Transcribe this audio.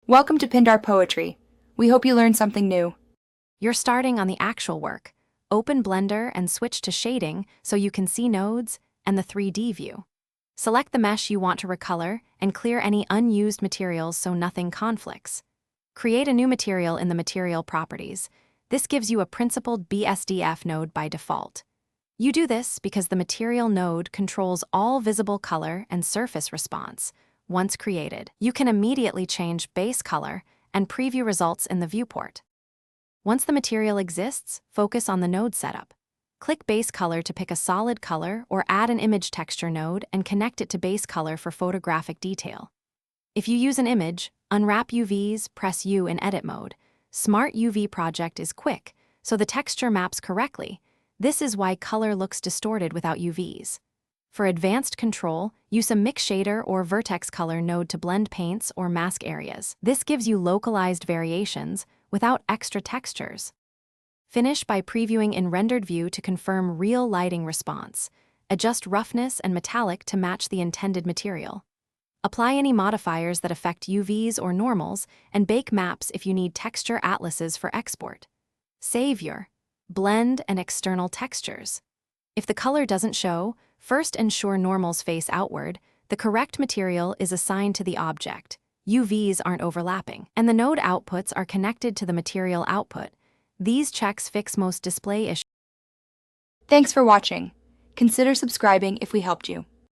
Welcome to Pindar Poetry. We hope you learned something new. You're starting on the actual work. Open Blender and switch to shading so you can see nodes and the 3D view. Select the mesh you want to recolor and clear any unused materials so nothing conflicts. Create a new material in the Material Properties. This gives you a principled BSDF node by default. You do this because the Material node controls all visible color and surface response. Once created, you can immediately change base color and preview results in the viewport. Once the material exists, focus on the node setup. Click Base Color to pick a solid color or add an image texture node and connect it to base color for photographic detail. If you use an image, unwrap UVs, press U in edit mode. Smart UV Project is quick, so the texture maps correctly. This is why color looks distorted without UVs. For advanced control, use a mix shader or vertex color node to blend paints or mask areas. This gives you localized variations without extra textures. Finish by previewing in rendered view to confirm real lighting response. Adjust roughness and metallic to match the intended material. Apply any modifiers that affect UVs or normals, and bake maps if you need texture atlases for export. Save your blend and external textures. If the color doesn't show, first ensure normals face outward, the correct material is assigned to the object, UVs aren't overlapping, and the node outputs are connected to the material output. These checks fix most display issues. Thanks for watching. Consider subscribing if we helped you.